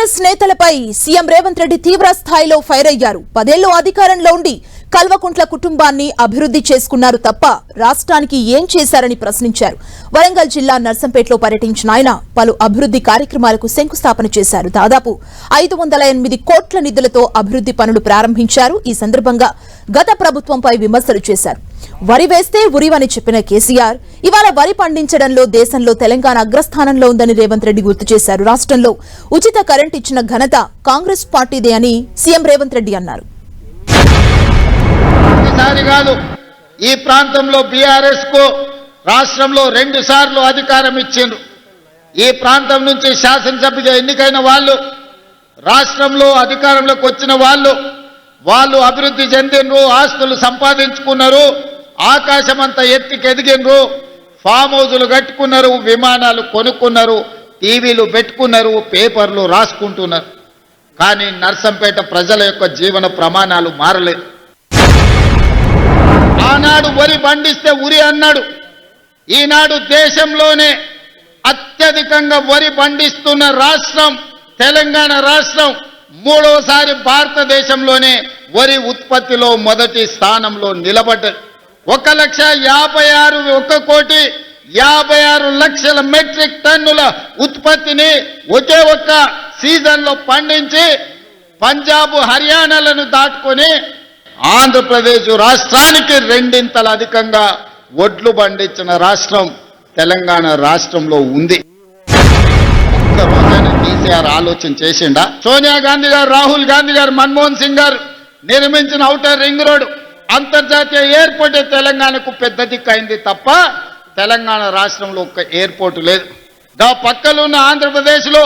TRS నేతలపై CM Revanth Reddy తీవ్ర స్థాయిలో ఫైర్ అయ్యారు. 10 ఏళ్లు అధికారంలో ఉండి కల్వకుంట్ల కుటుంబాన్ని అభివృద్ధి చేసుకున్నారు తప్ప రాష్ట్రానికి ఏం చేశారని ప్రశ్నించారు. వరంగల్ జిల్లా నర్సంపేటలో పర్యటించిన ఆయన పలు అభివృద్ధి కార్యక్రమాలకు శంకుస్థాపన చేశారు. దాదాపు 508 కోట్ల నిధులతో అభివృద్ధి పనులు ప్రారంభించారు. ఈ సందర్భంగా గత ప్రభుత్వంపై విమర్శలు చేశారు. వరి వేస్తే ఉరివని చెప్పిన కేసీఆర్ ఇవాళ వరి పండించడంలో దేశంలో తెలంగాణ అగ్రస్థానంలో ఉందని రేవంత్ రెడ్డి గుర్తు చేశారు. రాష్ట్రంలో ఉచిత కరెంట్ ఇచ్చిన ఘనత కాంగ్రెస్ పార్టీదే అని సీఎం రేవంత్ రెడ్డి అన్నారు. ఈ ప్రాంతంలో బీఆర్ఎస్ కు రాష్ట్రంలో 2 సార్లు అధికారం ఇచ్చిండ్రు. ఈ ప్రాంతం నుంచి శాసనసభ్యుగా ఎన్నికైన వాళ్ళు, రాష్ట్రంలో అధికారంలోకి వచ్చిన వాళ్ళు అభివృద్ధి చెందినరు, ఆస్తులు సంపాదించుకున్నారు, ఆకాశమంతా ఎత్తికెదిగినరు, ఫామ్ హౌజులు కట్టుకున్నారు, విమానాలు కొనుక్కున్నారు, టీవీలు పెట్టుకున్నారు, పేపర్లు రాసుకుంటున్నారు. కానీ నర్సంపేట ప్రజల యొక్క జీవన ప్రమాణాలు మారలేదు. ఆనాడు వరి పండిస్తే ఉరి అన్నాడు. ఈనాడు దేశంలోనే అత్యధికంగా వరి పండిస్తున్న రాష్ట్రం తెలంగాణ రాష్ట్రం. 3వసారి భారతదేశంలోనే వరి ఉత్పత్తిలో మొదటి స్థానంలో నిలబడ్డది. 1,56,56,00,000 మెట్రిక్ టన్నుల ఉత్పత్తిని ఒకే ఒక్క సీజన్లో పండించి పంజాబ్, హర్యానాలను దాటుకొని ఆంధ్రప్రదేశ్ రాష్ట్రానికి 2 అధికంగా వడ్లు పండించిన రాష్ట్రం తెలంగాణ రాష్ట్రంలో ఉంది. ఒక్క రోజైనా కేసీఆర్ ఆలోచన చేసిండా? సోనియా గాంధీ గారు, రాహుల్ గాంధీ గారు, మన్మోహన్ సింగ్ గారు నిర్మించిన ఔటర్ రింగ్ రోడ్, అంతర్జాతీయ ఎయిర్పోర్ట్ తెలంగాణకు పెద్ద దిక్కైంది తప్ప తెలంగాణ రాష్ట్రంలో ఒక్క ఎయిర్పోర్ట్ లేదు. దా పక్కలున్న ఆంధ్రప్రదేశ్లో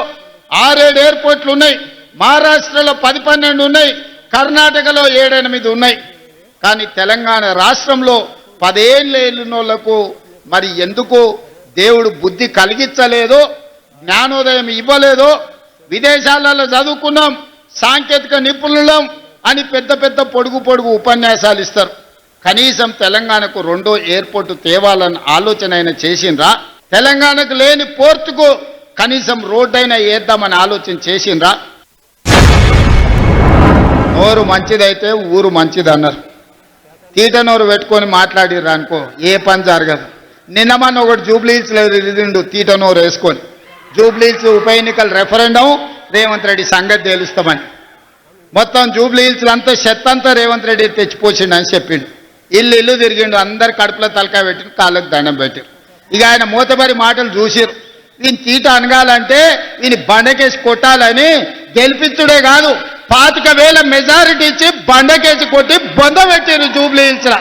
6-7 ఎయిర్పోర్ట్లు ఉన్నాయి, మహారాష్ట్రలో 10-12 ఉన్నాయి, కర్ణాటకలో 7-8 ఉన్నాయి. కానీ తెలంగాణ రాష్ట్రంలో 10 ఏళ్ళు వెళ్ళినోళ్లకు మరి ఎందుకు దేవుడు బుద్ధి కలిగించలేదో, జ్ఞానోదయం ఇవ్వలేదో, విదేశాలలో చదువుకున్నాం, సాంకేతిక నిపుణులం అని పెద్ద పెద్ద పొడుగు ఉపన్యాసాలు ఇస్తారు. కనీసం తెలంగాణకు 2వ ఎయిర్పోర్టు తేవాలని ఆలోచన అయినా చేసిండ్రా? తెలంగాణకు లేని పోర్టుకు కనీసం రోడ్డైనా వేద్దామని ఆలోచన చేసిండ్రా? నోరు మంచిదైతే ఊరు మంచిది అన్నారు. తీట నోరు పెట్టుకొని మాట్లాడిర్రు అనుకో ఏ పని జరగదు. నిన్నమన్న ఒకటి జూబ్లీహిల్స్ ఇదిండు తీట నోరు వేసుకొని, జూబ్లీహిల్స్ ఉప ఎన్నికల రెఫరెండం రేవంత్ రెడ్డి సంగతి తేలుస్తామని. మొత్తం జూబ్లీహిల్స్ అంతా చెత్తంతా రేవంత్ రెడ్డి తెచ్చిపోసిండు అని చెప్పిండు. ఇల్లు తిరిగిండు, అందరు కడుపులో తలకాయ పెట్టిండు, కాళ్ళకు దండం పెట్టారు. ఇక ఆయన మూతబరి మాటలు చూసిరు. ఈయన తీట అనగాలంటే ఈయన బండకేసి కొట్టాలని గెలిపించుడే కాదు, 25,000 మెజారిటీ ఇచ్చి బండకేసి కొట్టి బొంద పెట్టారు జూబ్లీహిల్స్లో.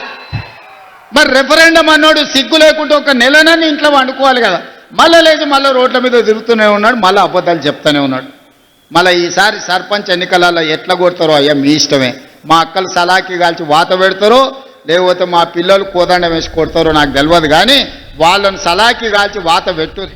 మరి రెఫరెండం అన్నాడు సిగ్గు లేకుంటే ఒక నెలనని ఇంట్లో వండుకోవాలి కదా. మళ్ళీ లేచి మళ్ళీ రోడ్ల మీద తిరుగుతూనే ఉన్నాడు, మళ్ళీ అబద్ధాలు చెప్తూనే ఉన్నాడు. మళ్ళీ ఈసారి సర్పంచ్ ఎన్నికలలో ఎట్లా కొడతారో అయ్యా మీ ఇష్టమే. మా అక్కలు సలాకి కాల్చి వాత పెడతారో లేకపోతే మా పిల్లలు కోదండం వేసి కొడతారో నాకు తెలియదు, కానీ వాళ్ళని సలాకి కాల్చి వాత పెట్టుర్రి.